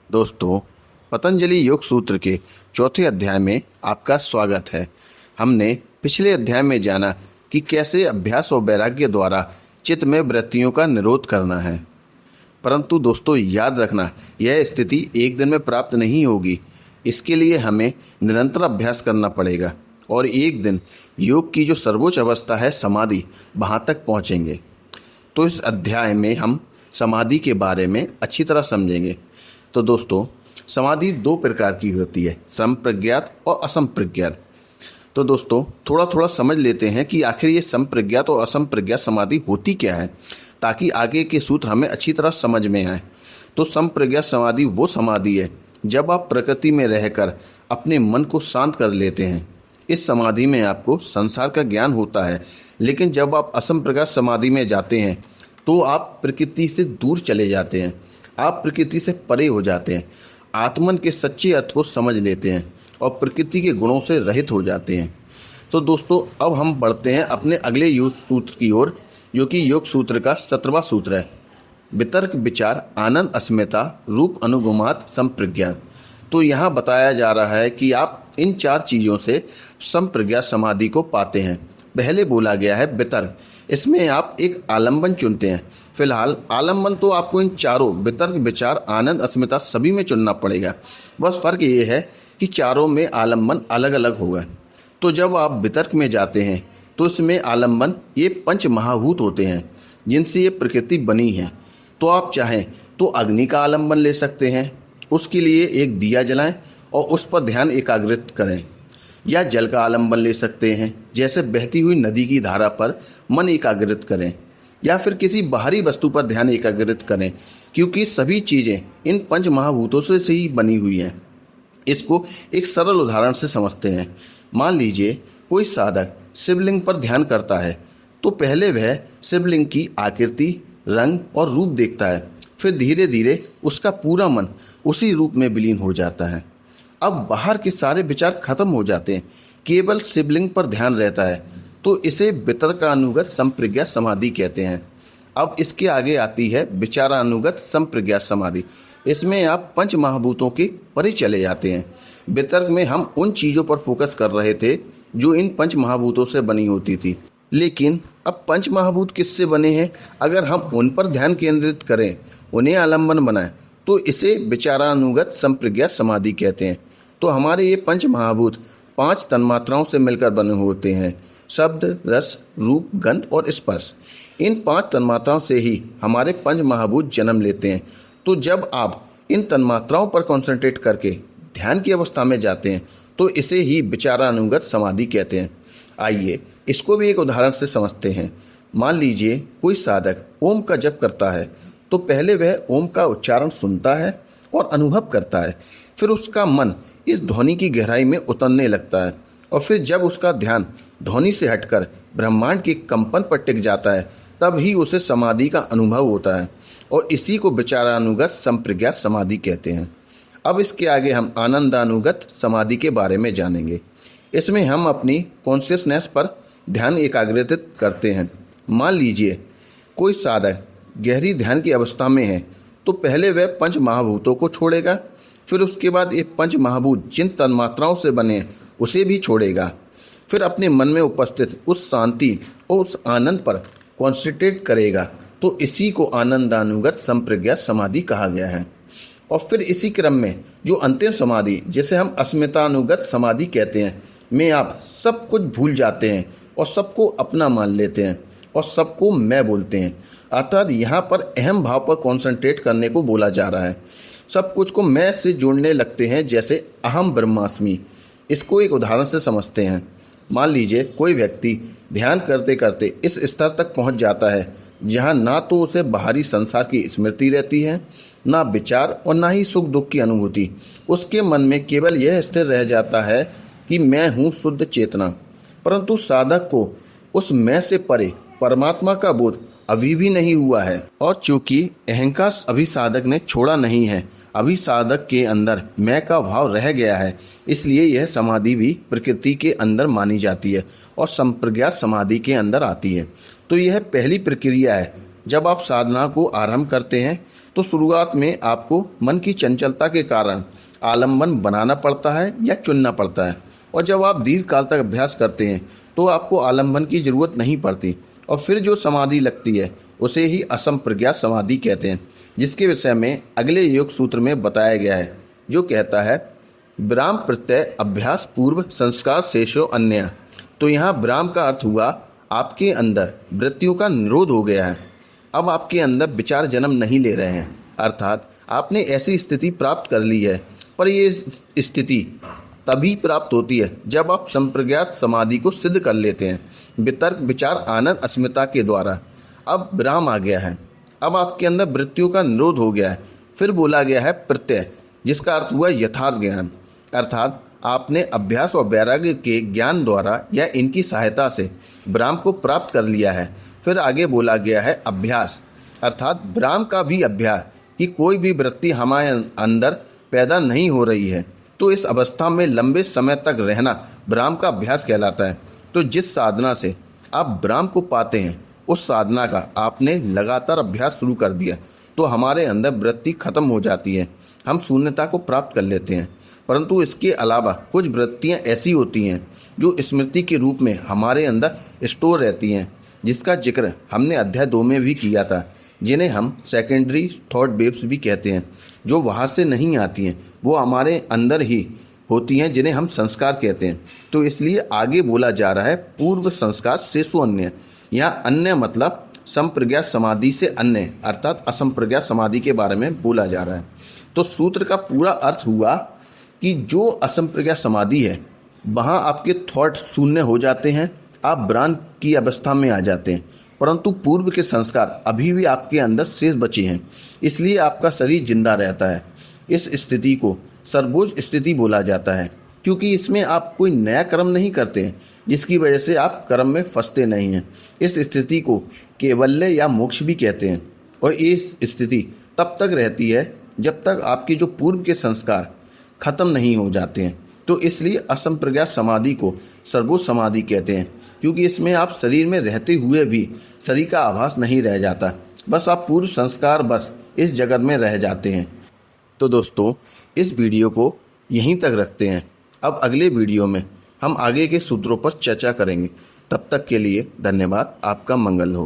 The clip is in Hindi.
दोस्तों, पतंजलि योग सूत्र के चौथे अध्याय में आपका स्वागत है। हमने पिछले अध्याय में जाना कि कैसे अभ्यास और वैराग्य द्वारा चित्त में वृत्तियों का निरोध करना है। परंतु दोस्तों, याद रखना, यह स्थिति एक दिन में प्राप्त नहीं होगी। इसके लिए हमें निरंतर अभ्यास करना पड़ेगा और एक दिन योग की जो सर्वोच्च अवस्था है समाधि, वहाँ तक पहुँचेंगे। तो इस अध्याय में हम समाधि के बारे में अच्छी तरह समझेंगे। तो दोस्तों, समाधि दो प्रकार की होती है, संप्रज्ञात और असंप्रज्ञात। तो दोस्तों, थोड़ा थोड़ा समझ लेते हैं कि आखिर ये संप्रज्ञात और असंप्रज्ञात समाधि होती क्या है, ताकि आगे के सूत्र हमें अच्छी तरह समझ में आए। तो संप्रज्ञात समाधि वो समाधि है जब आप प्रकृति में रहकर अपने मन को शांत कर लेते हैं। इस समाधि में आपको संसार का ज्ञान होता है, लेकिन जब आप असंप्रज्ञात समाधि में जाते हैं तो आप प्रकृति से दूर चले जाते हैं, आप प्रकृति से परे हो जाते हैं, आत्मन के सच्चे अर्थ को समझ लेते हैं और प्रकृति के गुणों से रहित हो जाते हैं। तो दोस्तों, अब हम बढ़ते हैं अपने अगले योग सूत्र की ओर, जो कि योग सूत्र का 17वां सूत्र है, वितर्क विचार आनंद अस्मिता रूप अनुगमात संप्रज्ञात। तो यहाँ बताया जा रहा है कि आप इन चार चीज़ों से संप्रज्ञात समाधि को पाते हैं। पहले बोला गया है वितर्क, इसमें आप एक आलंबन चुनते हैं। फिलहाल आलंबन तो आपको इन चारों वितर्क विचार आनंद अस्मिता सभी में चुनना पड़ेगा। बस फर्क ये है कि चारों में आलंबन अलग अलग होगा। तो जब आप वितर्क में जाते हैं तो इसमें आलंबन ये पंच महाभूत होते हैं जिनसे ये प्रकृति बनी है। तो आप चाहें तो अग्नि का आलंबन ले सकते हैं, उसके लिए एक दिया जलाएं और उस पर ध्यान एकाग्रित करें, या जल का आलंबन ले सकते हैं, जैसे बहती हुई नदी की धारा पर मन एकाग्रित करें, या फिर किसी बाहरी वस्तु पर ध्यान एकाग्रित करें, क्योंकि सभी चीज़ें इन पंच महाभूतों से ही बनी हुई हैं। इसको एक सरल उदाहरण से समझते हैं। मान लीजिए कोई साधक शिवलिंग पर ध्यान करता है, तो पहले वह शिवलिंग की आकृति, रंग और रूप देखता है, फिर धीरे धीरे उसका पूरा मन उसी रूप में विलीन हो जाता है। अब बाहर के सारे विचार खत्म हो जाते हैं, केवल शिवलिंग पर ध्यान रहता है। तो इसे वितर्कानुगत संप्रज्ञात समाधि कहते हैं। अब इसके आगे आती है विचारानुगत संप्रज्ञात समाधि। इसमें आप पंच महाभूतों के परे चले जाते हैं। वितर्क में हम उन चीज़ों पर फोकस कर रहे थे जो इन पंच महाभूतों से बनी होती थी, लेकिन अब पंच महाभूत किससे बने हैं, अगर हम उन पर ध्यान केंद्रित करें, उन्हें आलंबन बनाएं, तो इसे विचारानुगत संप्रज्ञात समाधि कहते हैं। तो हमारे ये पंच महाभूत 5 तन्मात्राओं से मिलकर बने होते हैं, शब्द, रस, रूप, गंध और स्पर्श। इन 5 तन्मात्राओं से ही हमारे पंच महाभूत जन्म लेते हैं। तो जब आप इन तन्मात्राओं पर कॉन्सेंट्रेट करके ध्यान की अवस्था में जाते हैं तो इसे ही विचारानुगत समाधि कहते हैं। आइए इसको भी एक उदाहरण से समझते हैं। मान लीजिए कोई साधक ओम का जप करता है, तो पहले वह ओम का उच्चारण सुनता है और अनुभव करता है, फिर उसका मन इस ध्वनि की गहराई में उतरने लगता है, और फिर जब उसका ध्यान ध्वनि से हटकर ब्रह्मांड के कंपन पर टिक जाता है, तब ही उसे समाधि का अनुभव होता है, और इसी को विचारानुगत संप्रज्ञात समाधि कहते हैं। अब इसके आगे हम आनंदानुगत समाधि के बारे में जानेंगे। इसमें हम अपनी कॉन्शियसनेस पर ध्यान एकाग्रित करते हैं। मान लीजिए कोई साधक गहरी ध्यान की अवस्था में है, तो पहले वह पंच महाभूतों को छोड़ेगा, फिर उसके बाद ये पंच महाभूत जिन तन्मात्राओं से बने उसे भी छोड़ेगा, फिर अपने मन में उपस्थित उस शांति और उस आनंद पर कॉन्सेंट्रेट करेगा। तो इसी को आनंदानुगत संप्रज्ञात समाधि कहा गया है। और फिर इसी क्रम में जो अंतिम समाधि, जिसे हम अस्मितानुगत समाधि कहते हैं, में आप सब कुछ भूल जाते हैं और सबको अपना मान लेते हैं और सबको मैं बोलते हैं। अर्थात यहाँ पर अहम भाव पर कॉन्सेंट्रेट करने को बोला जा रहा है। सब कुछ को मैं से जोड़ने लगते हैं, जैसे अहम ब्रह्मास्मि। इसको एक उदाहरण से समझते हैं। मान लीजिए कोई व्यक्ति ध्यान करते करते इस स्तर तक पहुँच जाता है जहाँ ना तो उसे बाहरी संसार की स्मृति रहती है, ना विचार और ना ही सुख दुख की अनुभूति। उसके मन में केवल यह स्थिर रह जाता है कि मैं हूँ शुद्ध चेतना। परंतु साधक को उस मैं से परे परमात्मा का बोध अभी भी नहीं हुआ है, और चूंकि अहंकार अभी साधक ने छोड़ा नहीं है, अभी साधक के अंदर मैं का भाव रह गया है, इसलिए यह समाधि भी प्रकृति के अंदर मानी जाती है और संप्रज्ञात समाधि के अंदर आती है। तो यह पहली प्रक्रिया है जब आप साधना को आरंभ करते हैं तो शुरुआत में आपको मन की चंचलता के कारण आलंबन बनाना पड़ता है या चुनना पड़ता है, और जब आप दीर्घ काल तक अभ्यास करते हैं तो आपको आलंबन की जरूरत नहीं पड़ती, और फिर जो समाधि लगती है उसे ही असंप्रज्ञात समाधि कहते हैं, जिसके विषय में अगले योग सूत्र में बताया गया है, जो कहता है विराम प्रत्यय अभ्यास पूर्व संस्कार शेषो अन्य। तो यहाँ विराम का अर्थ हुआ आपके अंदर वृत्तियों का निरोध हो गया है। अब आपके अंदर विचार जन्म नहीं ले रहे हैं, अर्थात आपने ऐसी स्थिति प्राप्त कर ली है। पर ये स्थिति तभी प्राप्त होती है जब आप संप्रज्ञात समाधि को सिद्ध कर लेते हैं, वितर्क विचार आनंद अस्मिता के द्वारा। अब विराम आ गया है, अब आपके अंदर वृत्तियों का निरोध हो गया है। फिर बोला गया है प्रत्यय, जिसका अर्थ हुआ यथार्थ ज्ञान, अर्थात आपने अभ्यास और वैराग्य के ज्ञान द्वारा या इनकी सहायता से विराम को प्राप्त कर लिया है। फिर आगे बोला गया है अभ्यास, अर्थात विराम का भी अभ्यास, कि कोई भी वृत्ति हमारे अंदर पैदा नहीं हो रही है, तो इस अवस्था में लंबे समय तक रहना विराम का अभ्यास कहलाता है। तो जिस साधना से आप विराम को पाते हैं उस साधना का आपने लगातार अभ्यास शुरू कर दिया तो हमारे अंदर वृत्ति खत्म हो जाती है, हम शून्यता को प्राप्त कर लेते हैं। परंतु इसके अलावा कुछ वृत्तियां ऐसी होती हैं जो स्मृति के रूप में हमारे अंदर स्टोर रहती हैं, जिसका जिक्र हमने अध्याय 2 में भी किया था, जिन्हें हम सेकेंडरी थॉट वेव्स भी कहते हैं, जो वहाँ से नहीं आती हैं, वो हमारे अंदर ही होती हैं, जिन्हें हम संस्कार कहते हैं। तो इसलिए आगे बोला जा रहा है पूर्व संस्कार शेषो अन्य। यहाँ अन्य मतलब संप्रज्ञात समाधि से अन्य, अर्थात असंप्रज्ञात समाधि के बारे में बोला जा रहा है। तो सूत्र का पूरा अर्थ हुआ कि जो असंप्रज्ञात समाधि है वहाँ आपके थॉट शून्य हो जाते हैं, आप ब्राह्मण की अवस्था में आ जाते हैं, परंतु पूर्व के संस्कार अभी भी आपके अंदर शेष बचे हैं, इसलिए आपका शरीर जिंदा रहता है। इस स्थिति को सर्वोच्च स्थिति बोला जाता है, क्योंकि इसमें आप कोई नया कर्म नहीं करते हैं, जिसकी वजह से आप कर्म में फंसते नहीं हैं। इस स्थिति को कैवल्य या मोक्ष भी कहते हैं, और ये स्थिति तब तक रहती है जब तक आपके जो पूर्व के संस्कार खत्म नहीं हो जाते हैं। तो इसलिए असंप्रज्ञात समाधि को सर्वोच्च समाधि कहते हैं, क्योंकि इसमें आप शरीर में रहते हुए भी शरीर का आभास नहीं रह जाता, बस आप पूर्व संस्कार बस इस जगत में रह जाते हैं। तो दोस्तों, इस वीडियो को यहीं तक रखते हैं। अब अगले वीडियो में हम आगे के सूत्रों पर चर्चा करेंगे। तब तक के लिए धन्यवाद। आपका मंगल हो।